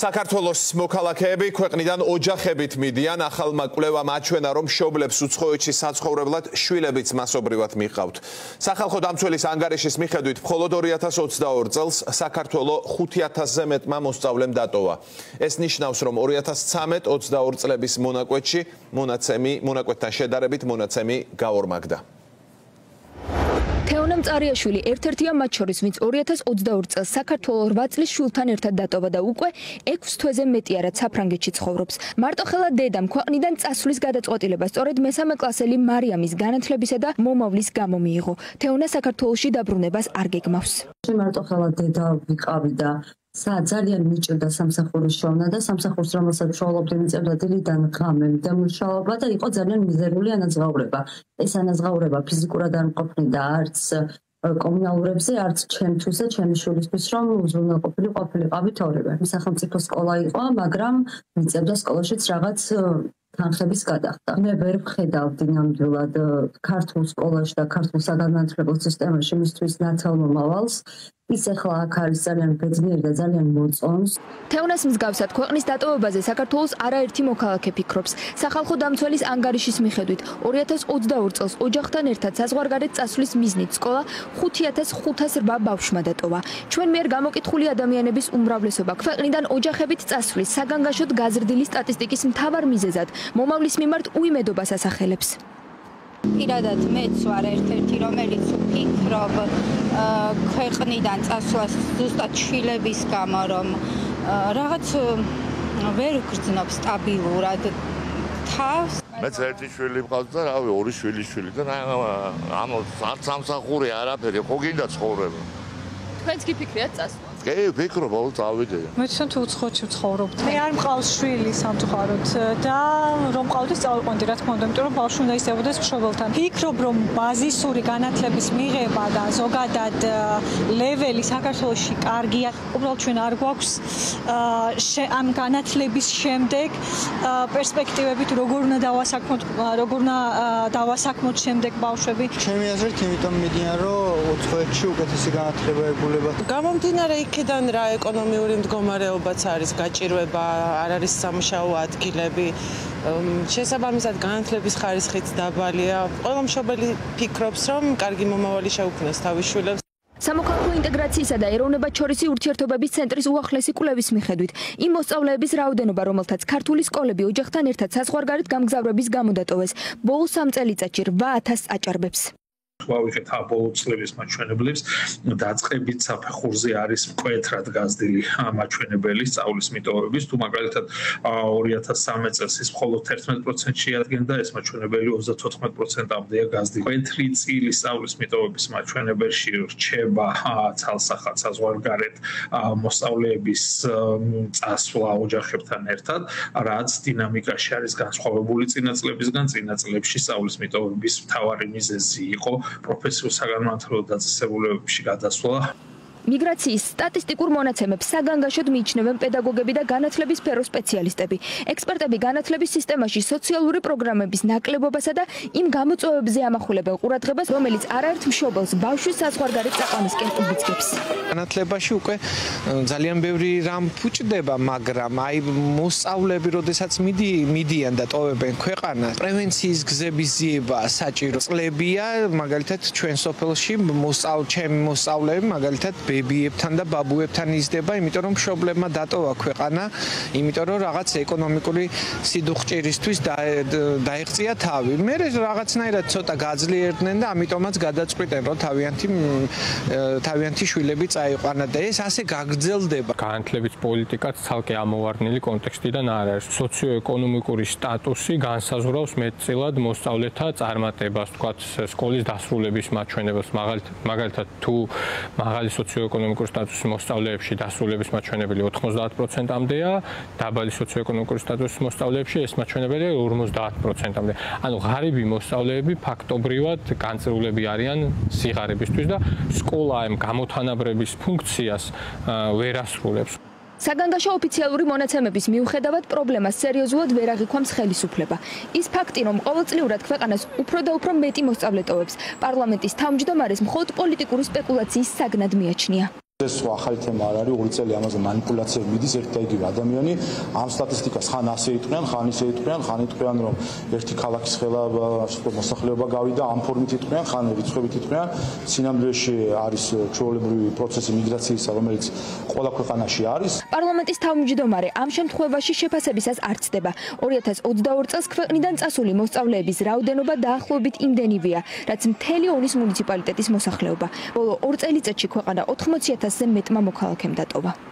საქართველოს მოქალაქეები ქვეყნიდან ოჯახებით მიდიან, ახალმა კვლევამ აჩვენა, რომ მშობლებს უცხოეთში საცხოვრებლად შვილებიც მასობრივად მიჰყავთ. სახალხო დამცველის ანგარიშის მიხედვით, მხოლოდ 2022 წელს საქართველოს 5000-ზე მეტმა მოსწავლემ დატოვა. ეს ნიშნავს, რომ 2013-22 წლების მონაკვეთთან შედარებით მონაცემი გაორმაგდა. თეონა მწარიაშვილი ერთ-ერთია მათ შორის, ვინც 2022 წელს საქართველოს 8 წლის შვილთან ერთად დატოვა და უკვე 6 თვეზე მეტია, რაც საფრანგეთში ცხოვრობს. მარტოხელა დედამ ქვეყნიდან წასვლის გადაწყვეტილება სწორედ მესამე კლასელი მარიამის განათლებისა და მომავლის გამო მიიღო. თეონა საქართველოში დაბრუნებას არ გეგმავს. მარტოხელა დედა ვიყავი და ძალიან მიჭირდა სამსახურის შოვნა და სამსახურს რომელსაც ვშუალობდი მიწევდა დილიდან ღამემ და მუშაობა და იყო ძალიან მიზერული ანაზღაურება. ეს ანაზღაურება ფიზიკურად არ მყოფნიდა არც კომუნალურებზე, არც ჩემთვის და ჩემი შვილისთვის, რომ უზრუნველყოფილი ყოფილიყავით ორივე. სახელმწიფო სკოლა იყო, მაგრამ მიწევდა სკოლაშიც რაღაც თანხების გადახდა. მე ვერ ვხედავდი ნამდვილად ქართულ სკოლაში და ქართულ საგანმანათლებლო სისტემაში მისთვის ნათელ მომავალს. ის ახლა აქ არის ძალიან ბედნიერი და ძალიან მოწონს. თეონას მსგავსად ქვეყნის დატოვებაზე საქართველოს არაერთი მოქალაქე ფიქრობს. სახალხო დამცველის ანგარიშის მიხედვით 2022 წელს ოჯახთან ერთად საზღვარგარეთ წასვლის მიზნით სკოლა 5508 ბავშვმა დატოვა. ჩვენ მიერ გამოკითხული ადამიანების უმრავლესობა ქვეყნიდან ოჯახებით წასვლის საგანგაშოდ გაზრდილი სტატისტიკის მთავარ მიზეზად მომავლის მიმართ უიმედობას ასახელებს. Პირადად მეც ვარ ერთ-ერთი, რომელიც ვფიქრობ ქვეყნიდან წასვლას ზუსტად შვილების გამო, რომ რაღაც ვერ ვგრძნობ სტაბილურად თავს. მეც ერთი შვილი მყავს და რავი, ორი შვილი და ანუ არც სამსახური არაფერი, ხო გინდა ცხოვრება. თქვენც კი ფიქრიათ წასვლა? კი, ვფიქრობ, აუ წავიდე. მე თვითონ უცხოეთში ვცხოვრობ. მე არ მყავს შვილი სამწუხაროდ და რომ მყავდეს წავიყვანდი, რა თქმა უნდა, იმიტომ რომ ბავშვი უნდა ისწავლიდეს მშობელთან. ვფიქრობ, რომ ბაზისური განათლების მიღება და ზოგადად ლეველი საქართველოში კარგია. უბრალოდ ჩვენ არ გვაქვს ამ განათლების შემდეგ პერსპექტივებით როგორ უნდა დავასაქმოთ შემდეგ ბავშვები. ჩემი აზრით, იმიტომ მიდიან, რომ უცხოეთში უკეთესი განათლება ეგულებათ. გამომდინარე იქიდან რა ეკონომიური მდგომარეობაც არის, გაჭირვება, არ არის სამუშაო ადგილები. შესაბამისად განათლების ხარისხიც დაბალია. ყველა მშობელი ფიქრობს, რომ კარგი მომავალი შეუქმნას თავის შვილებს. სამოქალაქო ინტეგრაციისა და ეროვნებათშორისი ურთიერთობების ცენტრის უახლესი კვლევის მიხედვით, იმ მოსწავლეების რაოდენობა, რომელთაც ქართული სკოლები ოჯახთან ერთად საზღვარგარეთ გამგზავრების გამო დატოვეს, ბოლო 3 წელიწადში 8000 აჭარბებს. ვავიღეთ ბოლო წლების მაჩვენებლებს, დაწყებით საფეხურზე არის მკვეთრად გაზრდილი მაჩვენებელი სწავლის მიტოვების, თუ მაგალითად 2013 წელს ის მხოლოდ 11% შეადგენდა, ეს მაჩვენებელი 34%-მდეა გაზრდილი. მკვეთრი წილი სწავლის მიტოვების მაჩვენებელში რჩება ცალსახად საზღვარგარეთ მოსწავლეების წასვლა ოჯახებთან ერთად, რაც დინამიკაში არის განსხვავებული წინა წლებისგან. წინა წლებში სწავლის მიტოვების მთავარი მიზეზი იყო პროფესიულ საგანმანათლებლო დაწესებულებებში გადასვლა. მიგრაციის სტატისტიკურ მონაცემებს საგანგაშოდ მიიჩნევენ პედაგოგები და განათლების სფეროს სპეციალისტები. ექსპერტები განათლების სისტემაში სოციალური პროგრამების ნაკლებობასა და იმ გამოწვევებზე ამახვილებენ ყურადღებას, რომელიც არაერთ მშობელს ბავშვის საზღვარგარეთ წაყვანისკენ უბიძგებს. განათლებაში უკვე ძალიან ბევრი რამ ფუჭდება, მაგრამ აი მოსწავლეები, როდესაც მიდიან და ტოვებენ ქვეყანას, პრევენციის გზების ძიება საჭირო. წლებია, მაგალითად, ჩვენ სოფელში ჩემი მოსწავლეები, მაგალითად ბებიებთან და ბაბუებთან იზრდება, იმიტომ რომ მშობლებმა დატოვა ქვეყანა, იმიტომ რომ რაღაც ეკონომიკური სიდუხჭირისთვის დაეღწია თავი. მე რაღაცნაირად ცოტა გაძლიერდნენ და ამიტომაც გადაწყვიტენ, რომ თავიანთი შვილები წაიყვანა და ეს ასე გაგრძელდება. განათლების პოლიტიკაც ცალკე ამოვარდნილი კონტექსტიდან არ არის. სოციოეკონომიკური სტატუსი განსაზღვრავს მეტწილად მოსწავლეთა წარმატებას, თქვათ, სკოლის დასრულების მაჩვენებელს, მაგალითად თუ მაღალი სოციოეკონომიკური სტატუსის მოსწავლეებში დასრულების მაჩვენებელი 90%-მდეა, დაბალი სოციოეკონომიკური სტატუსის მოსწავლეებში ეს მაჩვენებელი 50%-მდე. ანუ ღარიბი მოსწავლეები ფაქტობრივად განწირულები არიან სიღარიბისთვის და სკოლა ამ გამოთანაბრების ფუნქციას ვერ ასრულებს. საგანგაშო ოფიციალური მონაცემების მიუხედავად პრობლემას სერიოზულად ვერ აღიქვამს ხელისუფლება. ის ფაქტი, რომ ყოველწლიურად ქვეყანას უფრო და უფრო მეტი მოსწავლე ტოვებს, პარლამენტის თავმჯდომარეს მხოლოდ პოლიტიკური სპეკულაციის საგნად მიაჩნია. ეს სხვა ახალი თემა არ არის, 2 წელი ამაზე манипуляციები მიდის, ერთ და იგივე ადამიანი ამ სტატისტიკას ხან ასე იტყვიან, ხან ისე იტყვიან, ხან იტყვიან, რომ ერთი ქალაქის ხელა მოსახლეობა გავიდა, ამ ფორმით იტყვიან, ხან რიცხვებით იტყვიან. სინამდვილეში არის ჩვეულებრივი პროცესი მიგრაციისა, რომელიც ყველა ქვეყანაში არის. პარლამენტის თავმჯდომარე ამ შემთხვევაში შეფასებისას არ ცდება. 2022 წელს ქვეყნიდან წასული მოსწავლეების რაოდენობა დაახლოებით იმდენივეა, რაც მთელი ონის მუნიციპალიტეტის მოსახლეობა. ბოლო 2 წელიწადში ქვეყანა 80,000-ზე მეტმა მოქალაქემ დატოვა.